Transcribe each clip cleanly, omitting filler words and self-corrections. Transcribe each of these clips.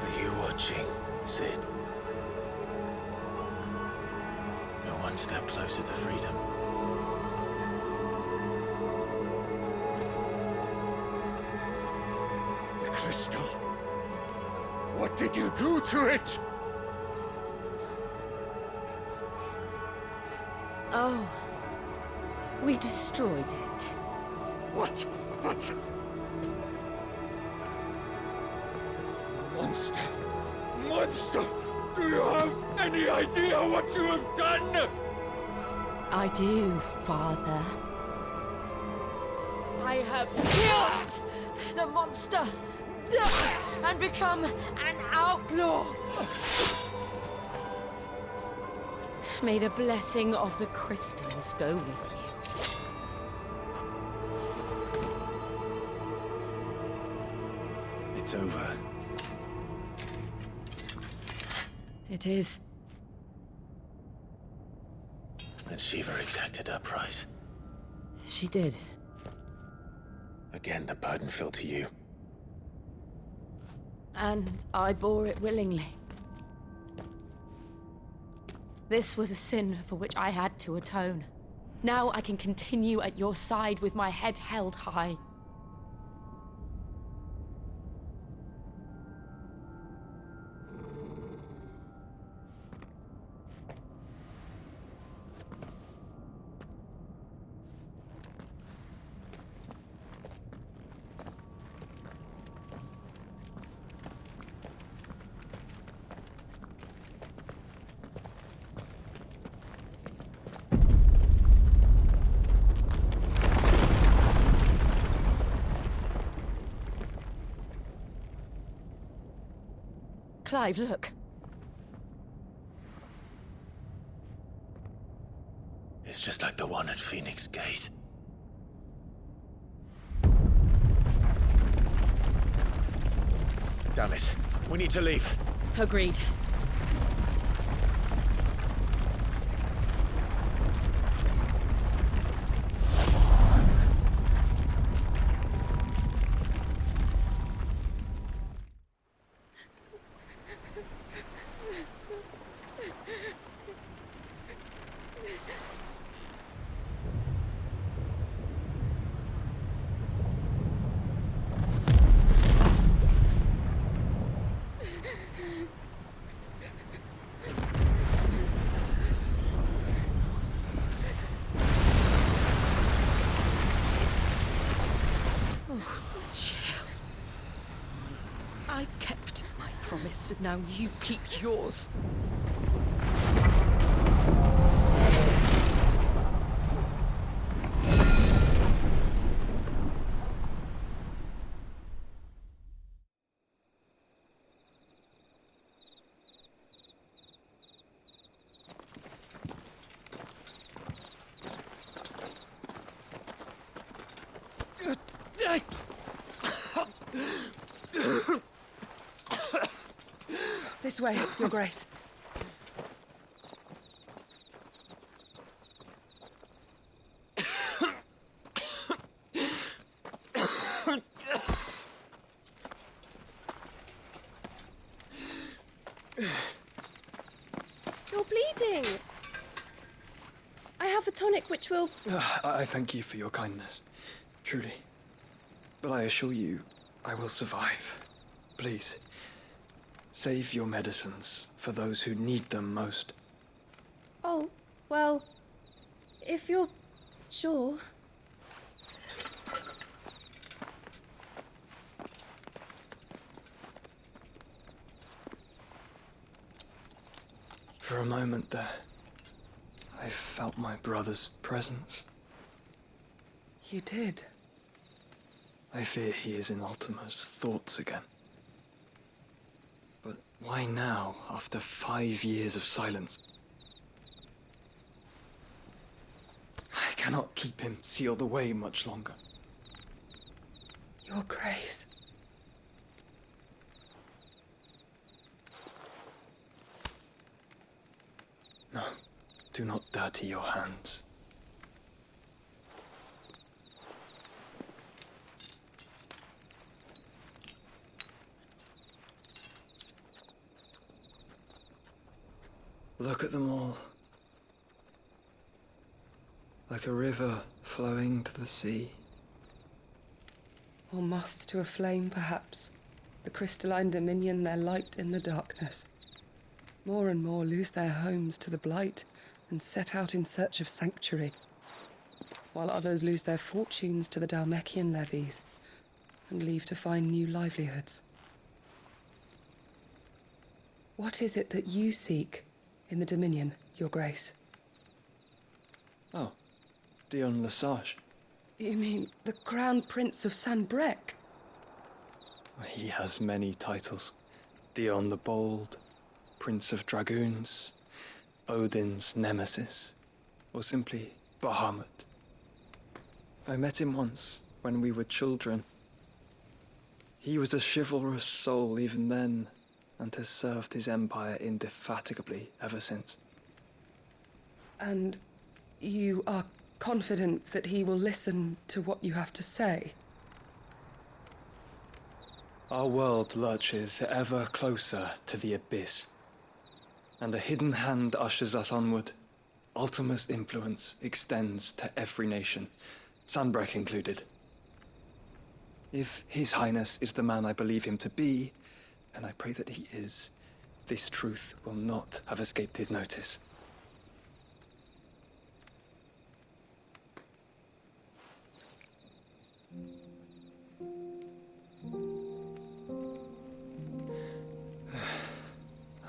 Are you watching, Sid? You're one step closer to freedom. The crystal. What did you do to it? Oh. We destroyed it. What? But... Monster! Monster! Do you have any idea what you have done? I do, Father. I have killed the monster and become an outlaw. May the blessing of the crystals go with you. It's over. It is. And Shiva exacted her price. She did. Again, the burden fell to you. And I bore it willingly. This was a sin for which I had to atone. Now I can continue at your side with my head held high. Clive, look. It's just like the one at Phoenix Gate. Damn it. We need to leave. Agreed. I kept my promise, and now you keep yours. This way, Your Grace. You're bleeding. I have a tonic which will... I thank you for your kindness, truly. But I assure you, I will survive. Please, save your medicines for those who need them most. Oh, well, if you're sure. For a moment there, I felt my brother's presence. You did? I fear he is in Ultima's thoughts again. But why now, after 5 years of silence? I cannot keep him sealed away much longer. Your Grace. No, do not dirty your hands. Look at them all. Like a river flowing to the sea. Or moths to a flame, perhaps. The crystalline dominion their light in the darkness. More and more lose their homes to the blight and set out in search of sanctuary, while others lose their fortunes to the Dhalmekian levies and leave to find new livelihoods. What is it that you seek in the Dominion, Your Grace? Oh, Dion Lesage. You mean the Crown Prince of Sanbrec? He has many titles. Dion the Bold, Prince of Dragoons, Odin's Nemesis, or simply Bahamut. I met him once, when we were children. He was a chivalrous soul even then, and has served his empire indefatigably ever since. And you are confident that he will listen to what you have to say? Our world lurches ever closer to the abyss, and a hidden hand ushers us onward. Ultima's influence extends to every nation, Sanbrec included. If His Highness is the man I believe him to be, and I pray that he is, this truth will not have escaped his notice.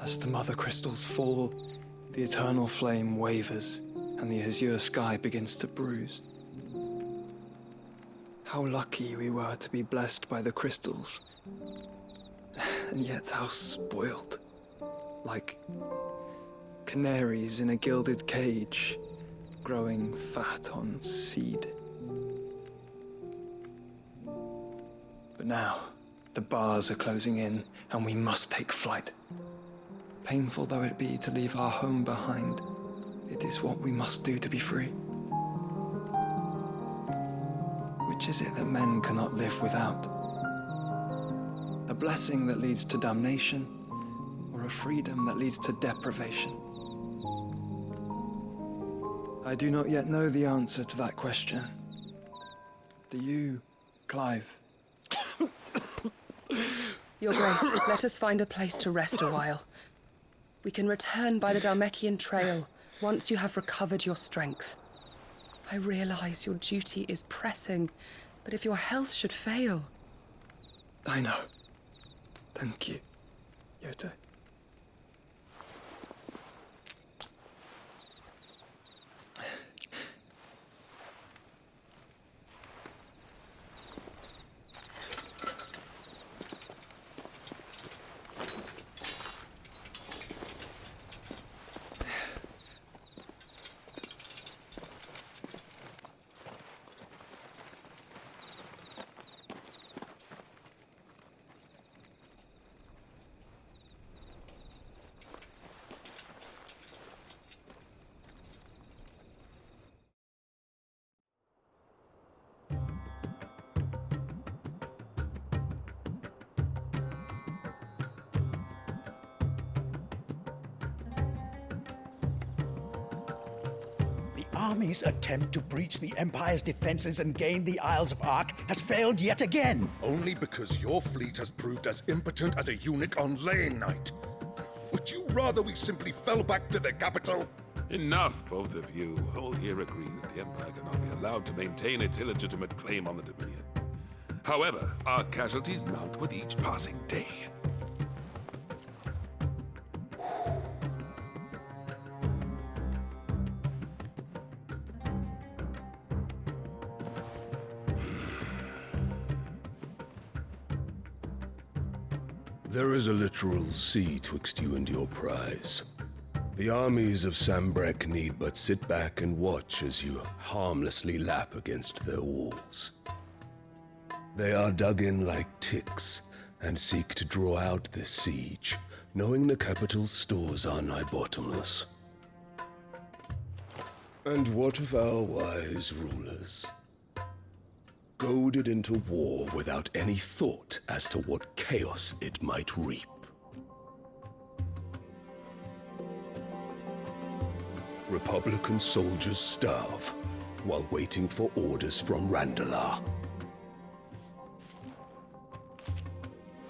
As the mother crystals fall, the eternal flame wavers, and the azure sky begins to bruise. How lucky we were to be blessed by the crystals, and yet how spoiled. Like canaries in a gilded cage, growing fat on seed. But now, the bars are closing in, and we must take flight. Painful though it be to leave our home behind, it is what we must do to be free. Which is it that men cannot live without? A blessing that leads to damnation, or a freedom that leads to deprivation? I do not yet know the answer to that question. Do you, Clive? Your Grace, let us find a place to rest a while. We can return by the Dhalmekian trail once you have recovered your strength. I realize your duty is pressing, but if your health should fail... I know. Thank you, Yote. Army's attempt to breach the Empire's defenses and gain the Isles of Ark has failed yet again. Only because your fleet has proved as impotent as a eunuch on laying night. Would you rather we simply fell back to the capital? Enough, both of you. All here agree that the Empire cannot be allowed to maintain its illegitimate claim on the Dominion. However, our casualties mount with each passing day. There is a literal sea twixt you and your prize. The armies of Sanbrec need but sit back and watch as you harmlessly lap against their walls. They are dug in like ticks and seek to draw out this siege, knowing the capital's stores are nigh bottomless. And what of our wise rulers? Goaded into war without any thought as to what chaos it might reap. Republican soldiers starve while waiting for orders from Randalar.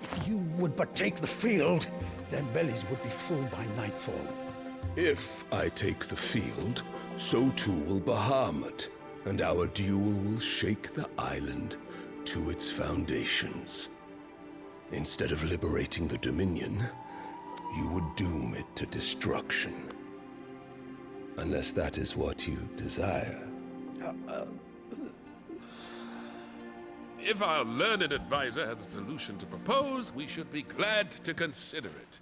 If you would but take the field, their bellies would be full by nightfall. If I take the field, so too will Bahamut, and our duel will shake the island to its foundations. Instead of liberating the Dominion, you would doom it to destruction. Unless that is what you desire. If our learned advisor has a solution to propose, we should be glad to consider it.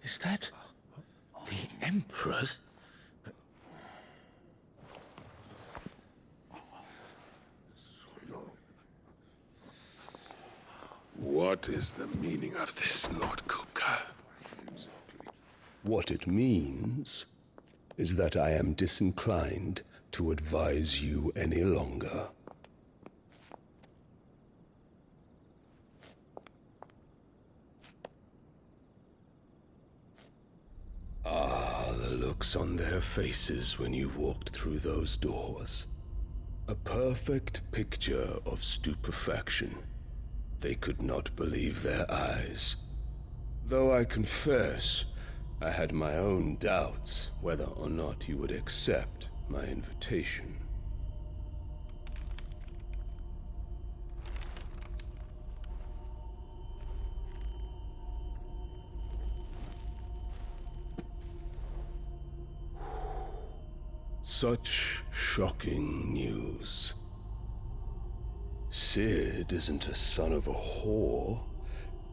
Is that the Emperor's? What is the meaning of this, Lord Kupka? What it means is that I am disinclined to advise you any longer. Ah, the looks on their faces when you walked through those doors. A perfect picture of stupefaction. They could not believe their eyes. Though I confess, I had my own doubts whether or not you would accept my invitation. Such shocking news. Sid isn't a son of a whore.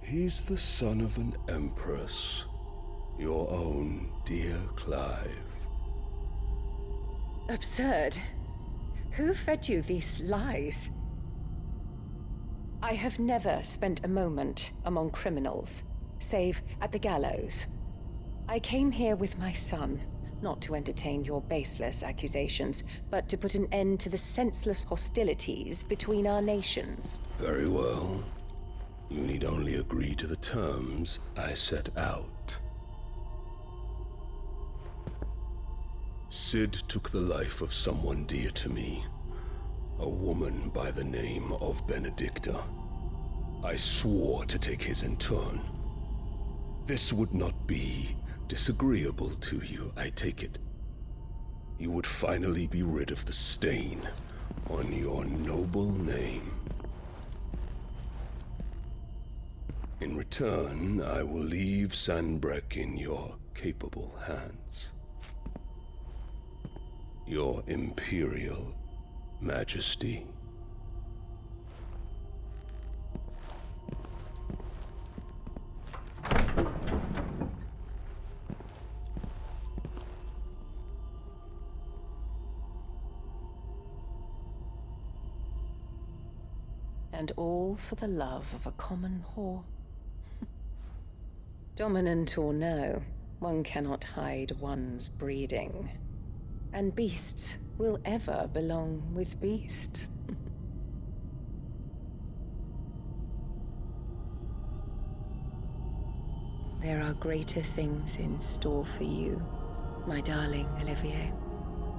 He's the son of an empress. Your own dear Clive. Absurd. Who fed you these lies? I have never spent a moment among criminals, save at the gallows. I came here with my son, not to entertain your baseless accusations, but to put an end to the senseless hostilities between our nations. Very well. You need only agree to the terms I set out. Sid took the life of someone dear to me, a woman by the name of Benedicta. I swore to take his in turn. This would not be disagreeable to you, I take it. You would finally be rid of the stain on your noble name. In return, I will leave Sanbreque in your capable hands. Your Imperial Majesty. And all for the love of a common whore. Dominant or no, one cannot hide one's breeding. And beasts will ever belong with beasts. There are greater things in store for you, my darling Olivier.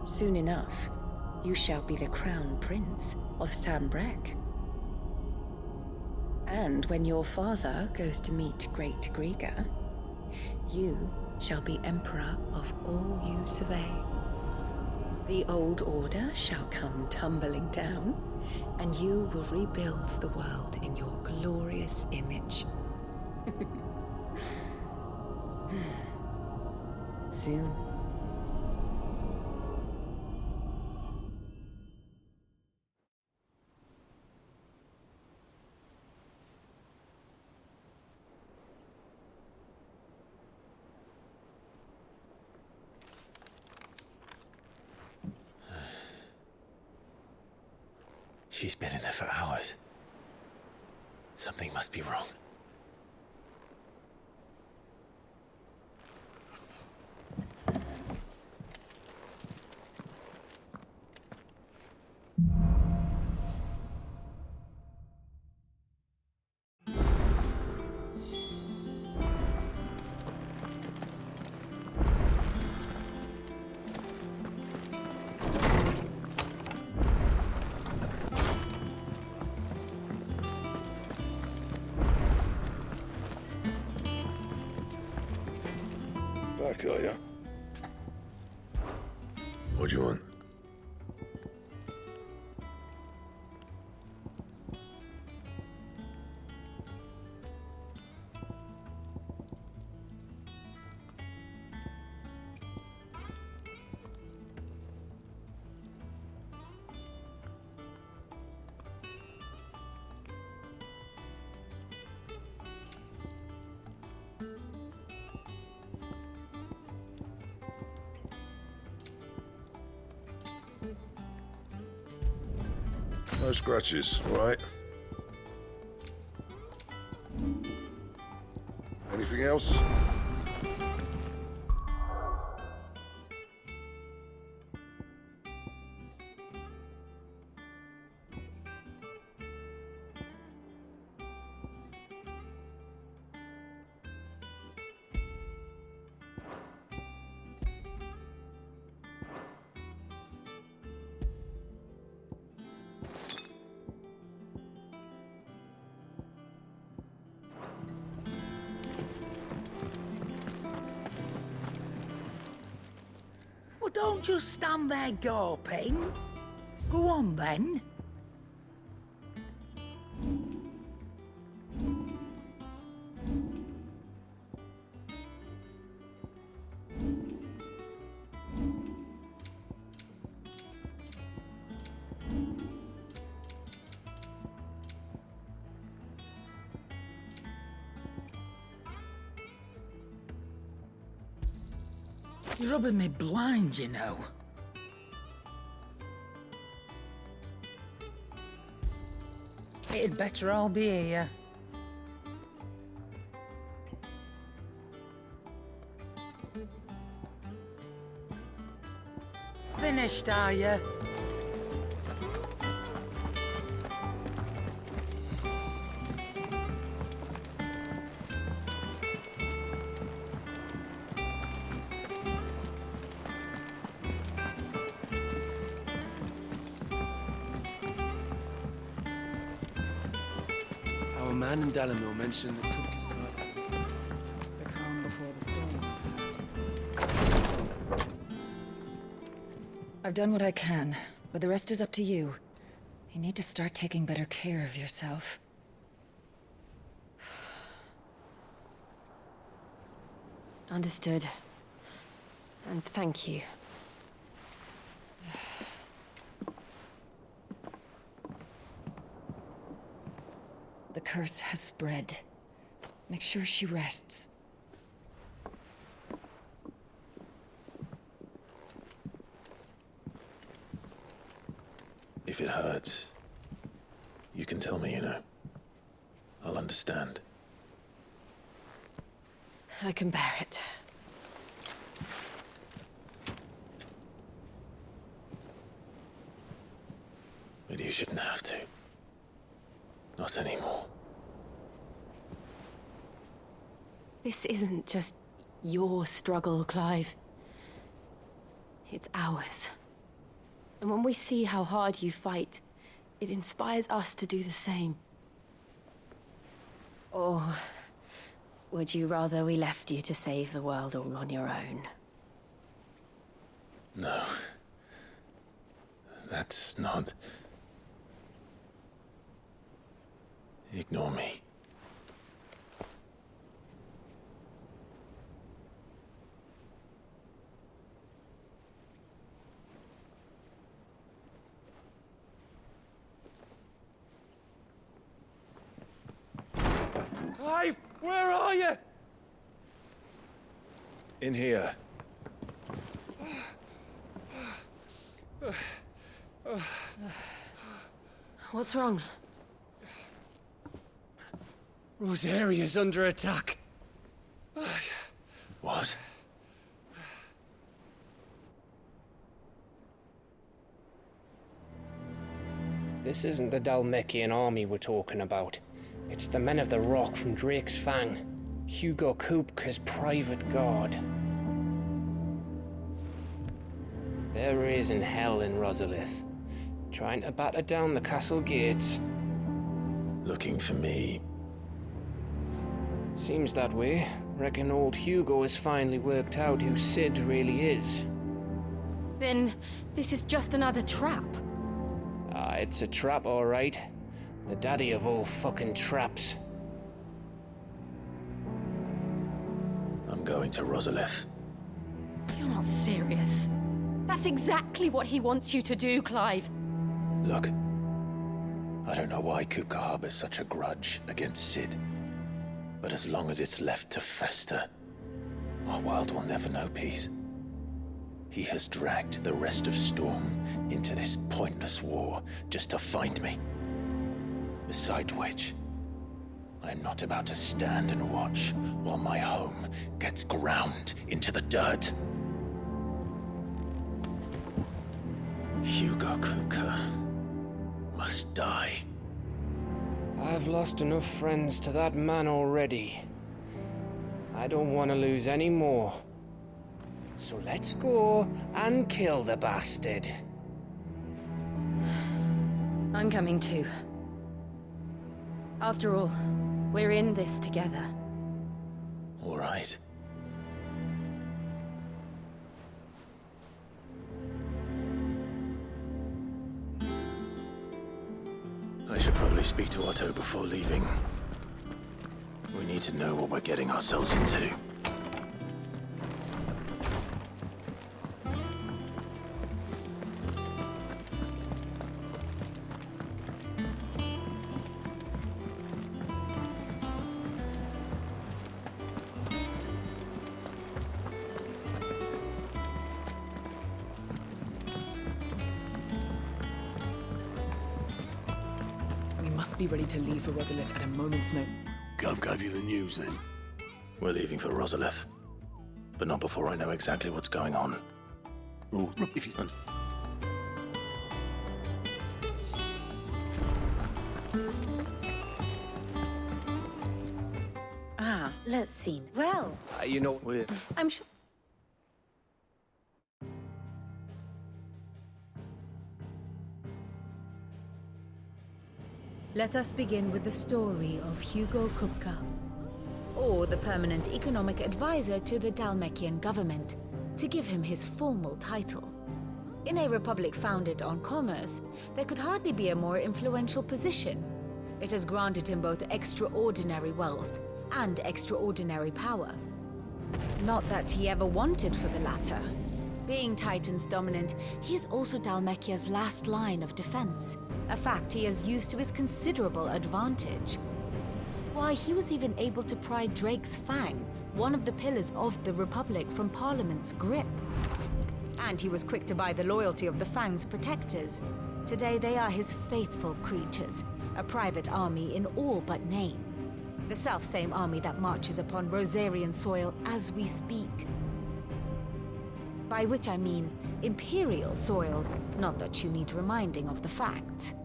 Soon enough, you shall be the crown prince of Sanbreque. And when your father goes to meet Great Griga, you shall be emperor of all you survey. The old order shall come tumbling down, and you will rebuild the world in your glorious image. Soon. She's been in there for hours. Something must be wrong. back, are you? What do you want? No scratches, all right? Anything else? Well, don't just stand there gawping. Go on, then. You're rubbing me blind, you know. It'd better all be here. Finished, are you? Our man in Dalamil mentioned the cook is not. The calm before the storm. I've done what I can, but the rest is up to you. You need to start taking better care of yourself. Understood. And thank you. The curse has spread. Make sure she rests. If it hurts, you can tell me, you know. I'll understand. I can bear it. But you shouldn't have to. Not anymore. This isn't just your struggle, Clive. It's ours. And when we see how hard you fight, it inspires us to do the same. Or would you rather we left you to save the world all on your own? No. That's not... Ignore me. Clive, where are you? In here. What's wrong? Rosaria's under attack. What? This isn't the Dalmekian army we're talking about. It's the men of the Rock from Drake's Fang. Hugo Kupka's private guard. There is in hell in Rosalith, trying to batter down the castle gates. Looking for me. Seems that way. Reckon old Hugo has finally worked out who Sid really is. Then this is just another trap. Ah, it's a trap, all right. The daddy of all fucking traps. I'm going to Rosalith. You're not serious. That's exactly what he wants you to do, Clive. Look, I don't know why Kupka harbors such a grudge against Sid. But as long as it's left to fester, our world will never know peace. He has dragged the rest of Storm into this pointless war just to find me. Besides which, I am not about to stand and watch while my home gets ground into the dirt. Hugo Kupka must die. I've lost enough friends to that man already. I don't want to lose any more. So let's go and kill the bastard. I'm coming too. After all, we're in this together. All right. I should probably speak to Otto before leaving. We need to know what we're getting ourselves into. Be ready to leave for Rosalith at a moment's notice. Gov gave you the news, then? We're leaving for Rosalith. But not before I know exactly what's going on. Oh, if you... Ah, let's see. Well... you know... I'm sure... Let us begin with the story of Hugo Kupka, or the permanent economic advisor to the Dhalmekian government, to give him his formal title. In a republic founded on commerce, there could hardly be a more influential position. It has granted him both extraordinary wealth and extraordinary power. Not that he ever wanted for the latter. Being Titan's dominant, he is also Dhalmekia's last line of defense, a fact he has used to his considerable advantage. Why, he was even able to pry Drake's Fang, one of the pillars of the Republic, from Parliament's grip. And he was quick to buy the loyalty of the Fang's protectors. Today they are his faithful creatures, a private army in all but name. The self-same army that marches upon Rosarian soil as we speak. By which I mean Imperial soil, not that you need reminding of the fact.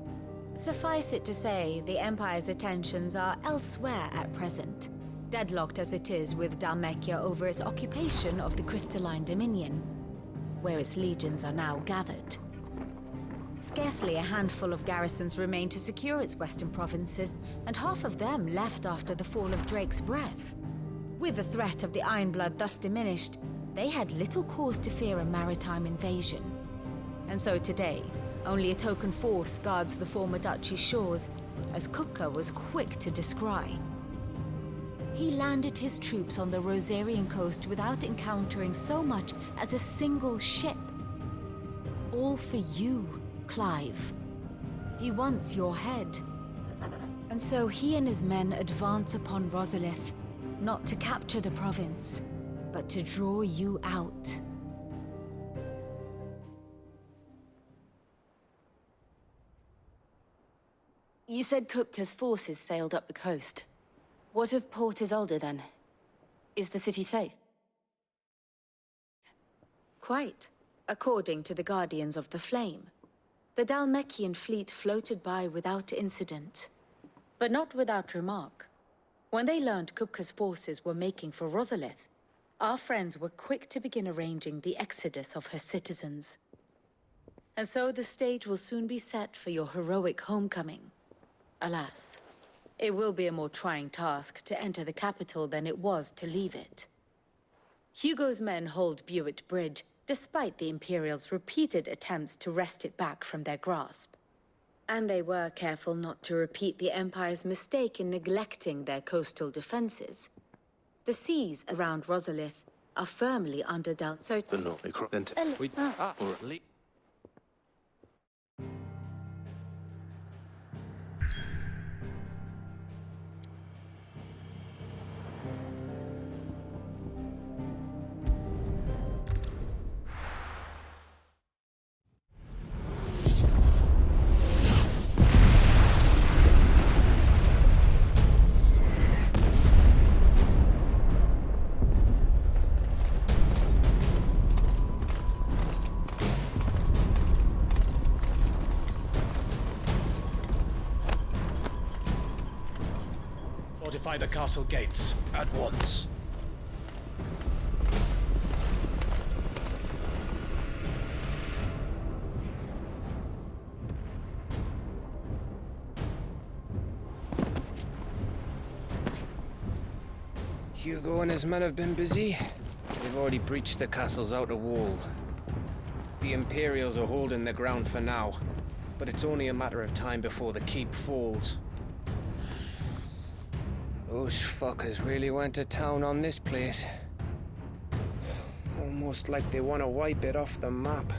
Suffice it to say, the Empire's attentions are elsewhere at present, deadlocked as it is with Dhalmekia over its occupation of the Crystalline Dominion, where its legions are now gathered. Scarcely a handful of garrisons remain to secure its western provinces, and half of them left after the fall of Drake's Breath. With the threat of the Ironblood thus diminished, they had little cause to fear a maritime invasion. And so today, only a token force guards the former duchy's shores, as Kupka was quick to descry. He landed his troops on the Rosarian coast without encountering so much as a single ship. All for you, Clive. He wants your head. And so he and his men advance upon Rosalith, not to capture the province, but to draw you out. You said Kupka's forces sailed up the coast. What of Port Isolde, then? Is the city safe? Quite, according to the Guardians of the Flame. The Dhalmekian fleet floated by without incident, but not without remark. When they learned Kupka's forces were making for Rosalith, our friends were quick to begin arranging the exodus of her citizens. And so the stage will soon be set for your heroic homecoming. Alas, It will be a more trying task to enter the capital than it was to leave it. Hugo's men hold Buett Bridge, despite the Imperials' repeated attempts to wrest it back from their grasp. And they were careful not to repeat the Empire's mistake in neglecting their coastal defenses. The seas around Rosalith are firmly under Fortify the castle gates at once. Hugo and his men have been busy. They've already breached the castle's outer wall. The Imperials are holding the ground for now, but it's only a matter of time before the keep falls. Those fuckers really went to town on this place. Almost like they want to wipe it off the map.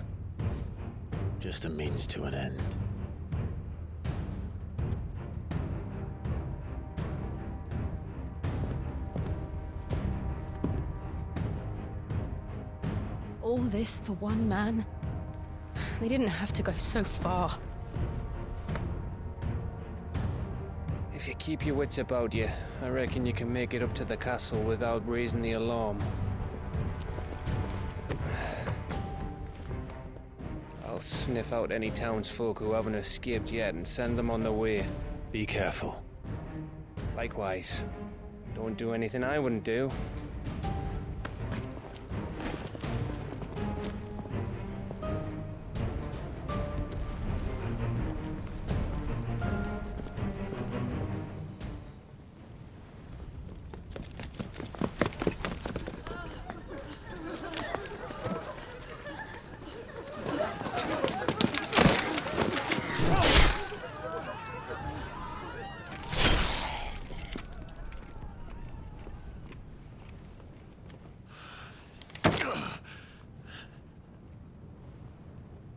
Just a means to an end. All this for one man? They didn't have to go so far. If you keep your wits about you, I reckon you can make it up to the castle without raising the alarm. I'll sniff out any townsfolk who haven't escaped yet and send them on their way. Be careful. Likewise. Don't do anything I wouldn't do.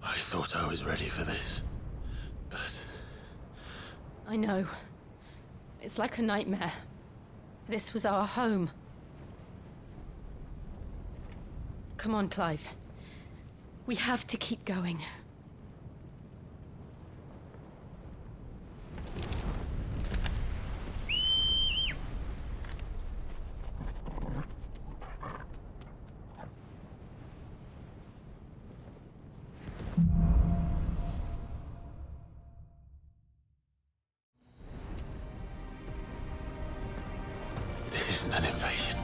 I thought I was ready for this, but... I know. It's like a nightmare. This was our home. Come on, Clive. We have to keep going. This isn't an invasion.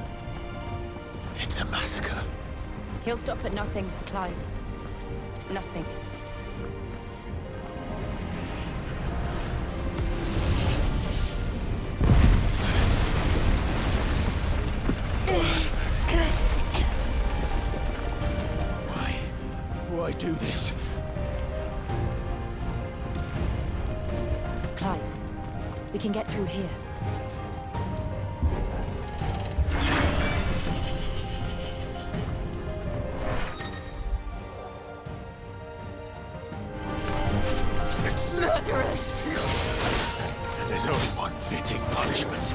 It's a massacre. He'll stop at nothing, Clive. Nothing. Why do this? Clive, we can get through here. Murderers! And there's only one fitting punishment.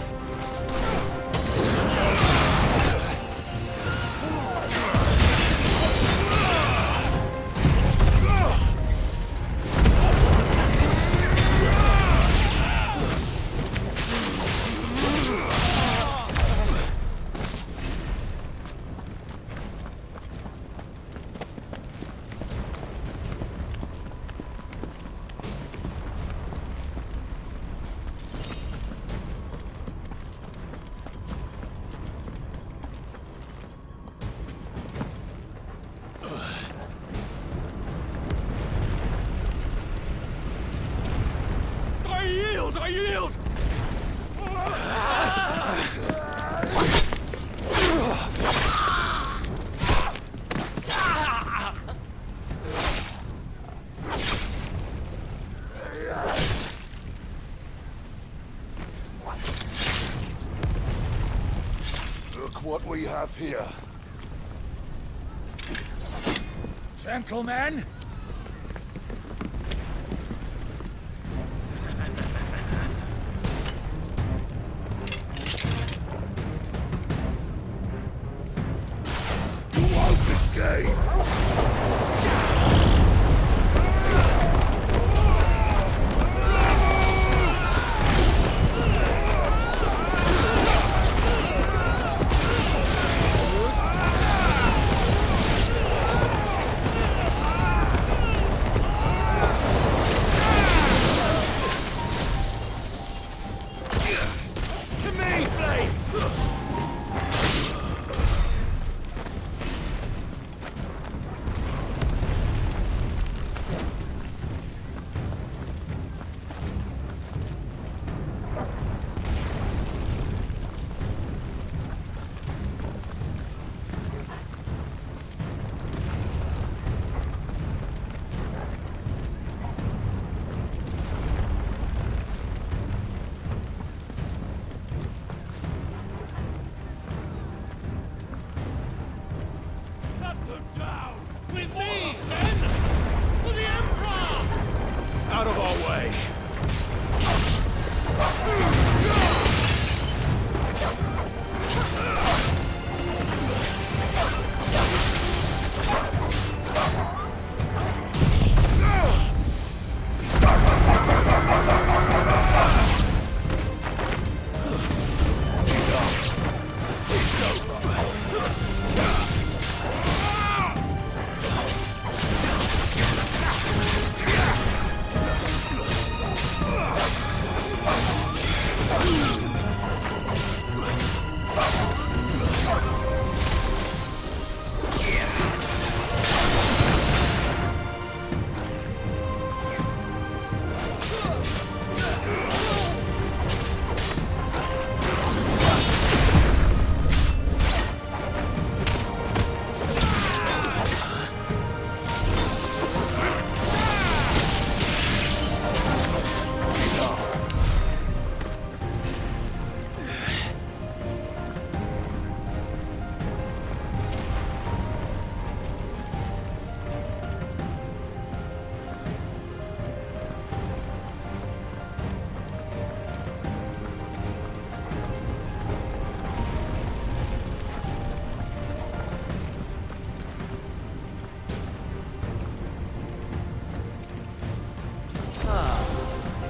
I yield! Look what we have here. Gentlemen! You won't escape! With me, men! For the Emperor! Out of our way!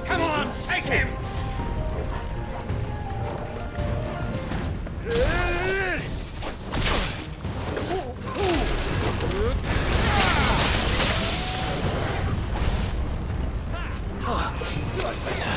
Come on, take him! That's better.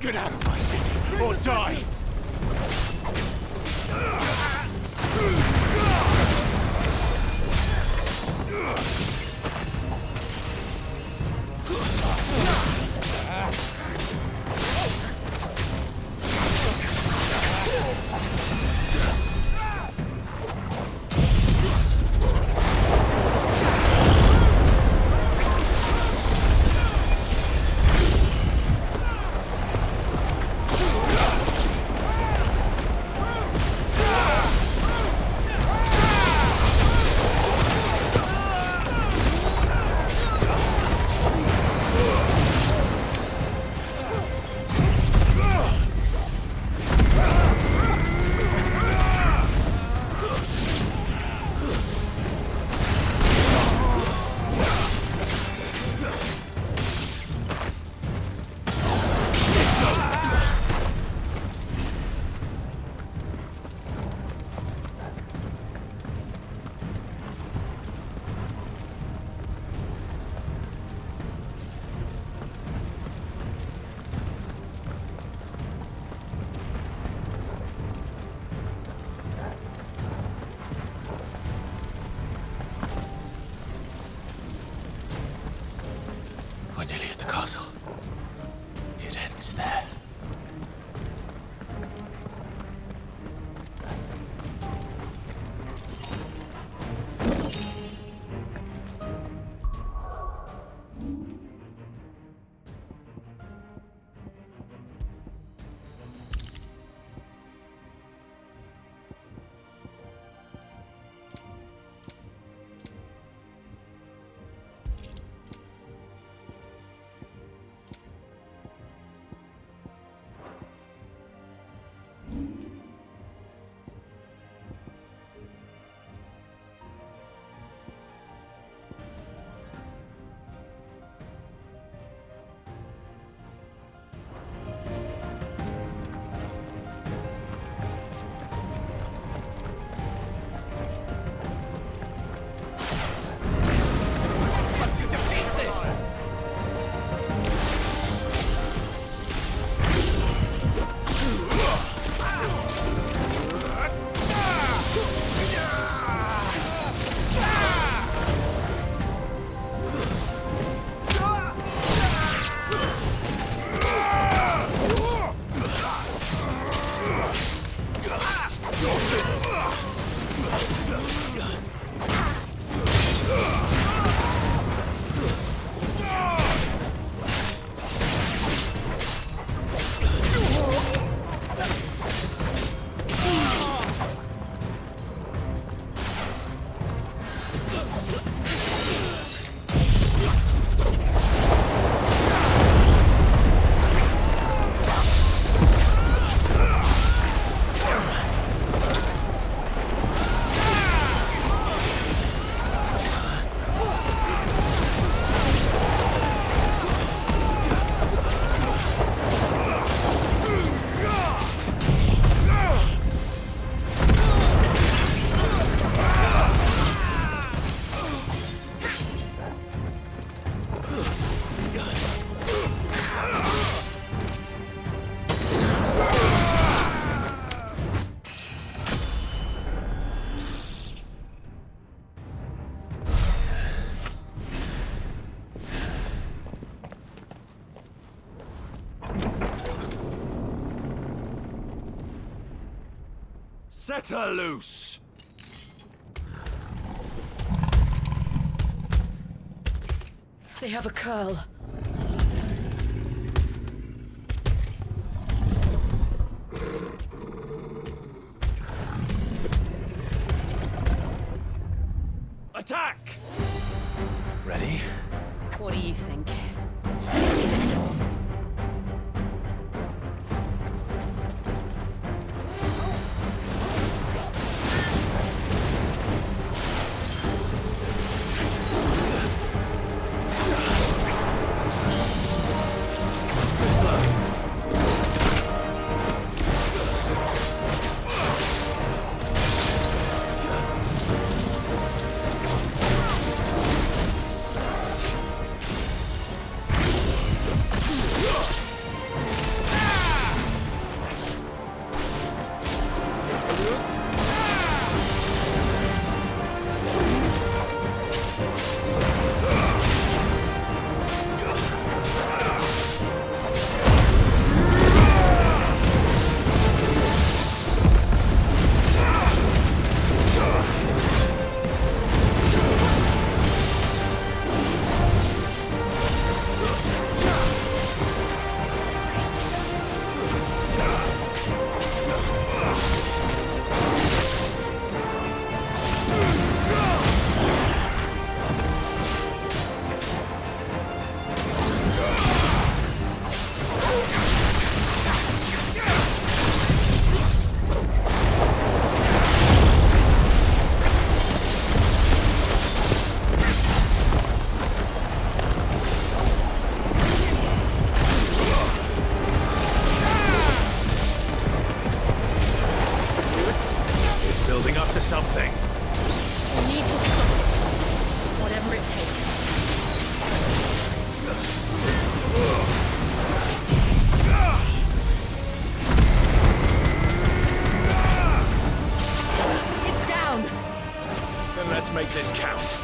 Get out of my city, or die! We're nearly at the castle. It ends there. Set her loose! They have a curl. Attack! Ready? What do you think? this count.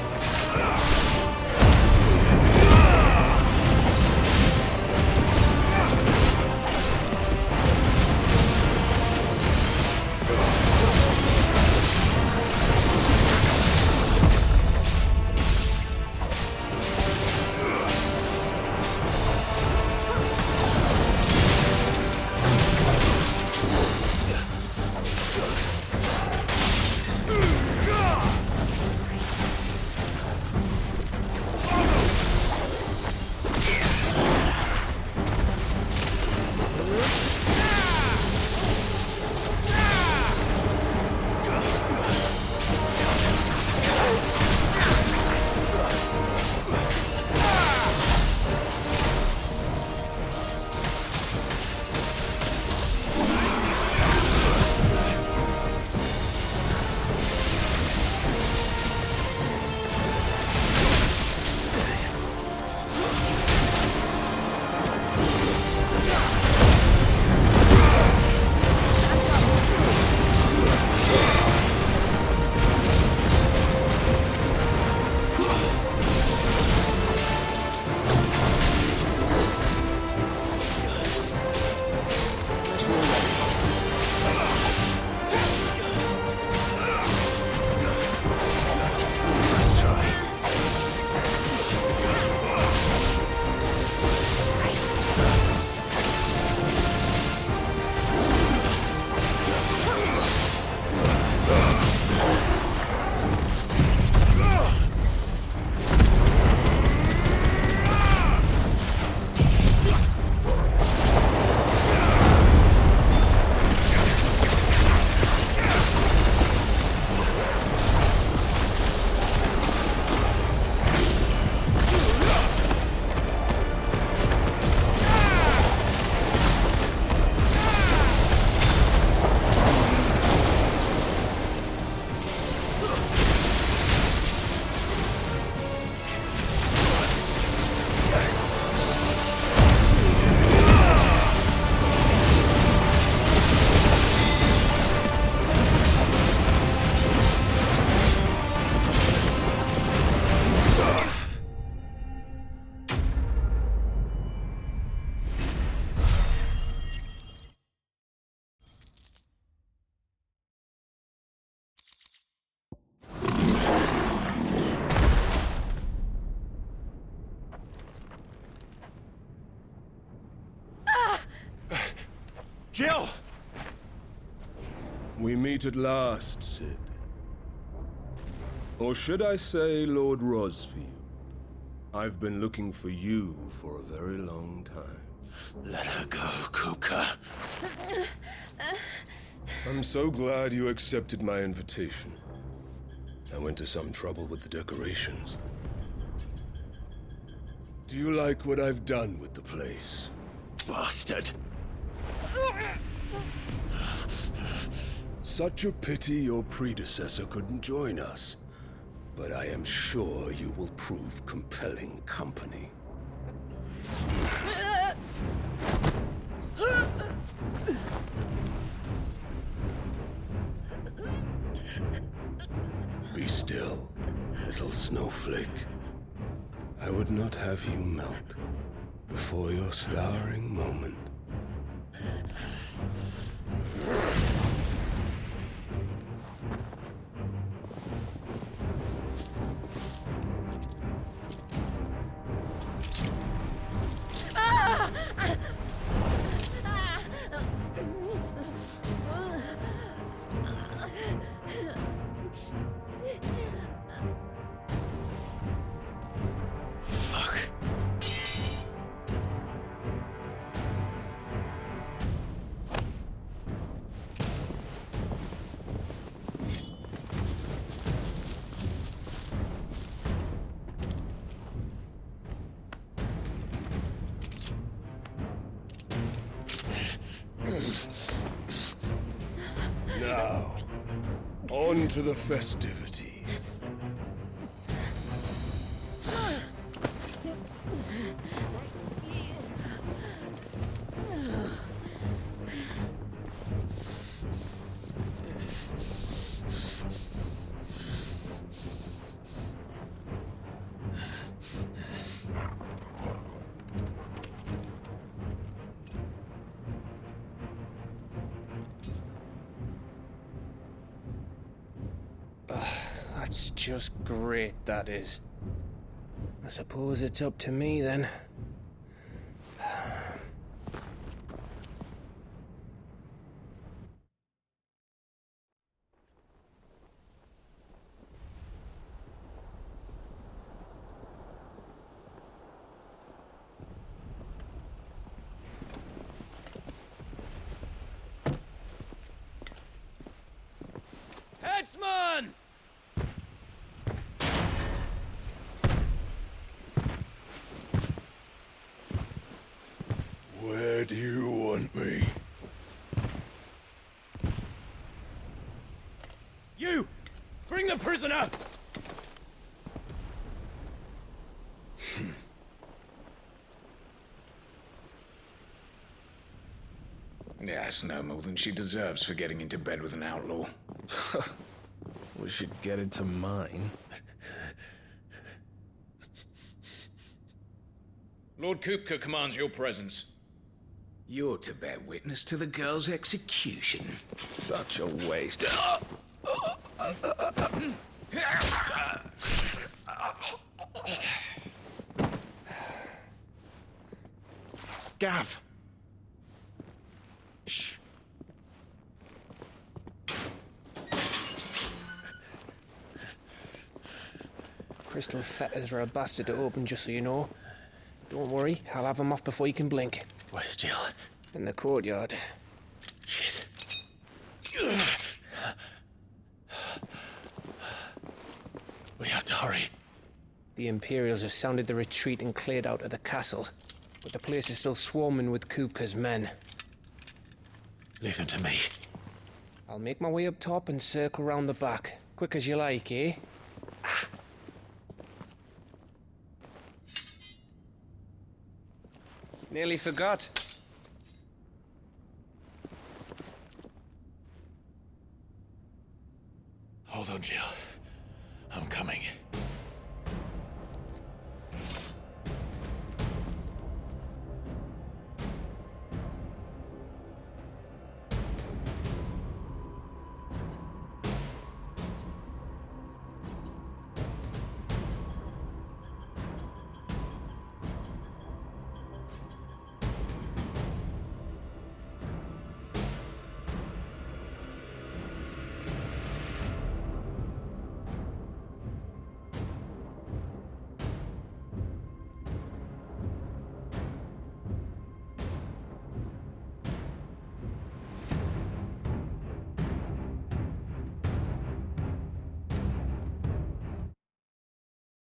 Jill! We meet at last, Sid. Or should I say, Lord Rosfield? I've been looking for you for a very long time. Let her go, Kuka. I'm so glad you accepted my invitation. I went to some trouble with the decorations. Do you like what I've done with the place? Bastard! Such a pity your predecessor couldn't join us. But I am sure you will prove compelling company. Be still, little snowflake. I would not have you melt before your starring moment. Now, on to the festivities. That's just great, that is. I suppose it's up to me then. Headsman! Where do you want me? You! Bring the prisoner! Yes, no more than she deserves for getting into bed with an outlaw. We should get into mine. Lord Kupka commands your presence. You're to bear witness to the girl's execution. Such a waste. Gav! Shh. Crystal fetters are a bastard to open, just so you know. Don't worry, I'll have them off before you can blink. Where's Jill? In the courtyard. Shit. We have to hurry. The Imperials have sounded the retreat and cleared out of the castle, but the place is still swarming with Kupka's men. Leave them to me. I'll make my way up top and circle round the back. Quick as you like, eh? Nearly forgot. Hold on, Jill. I'm coming.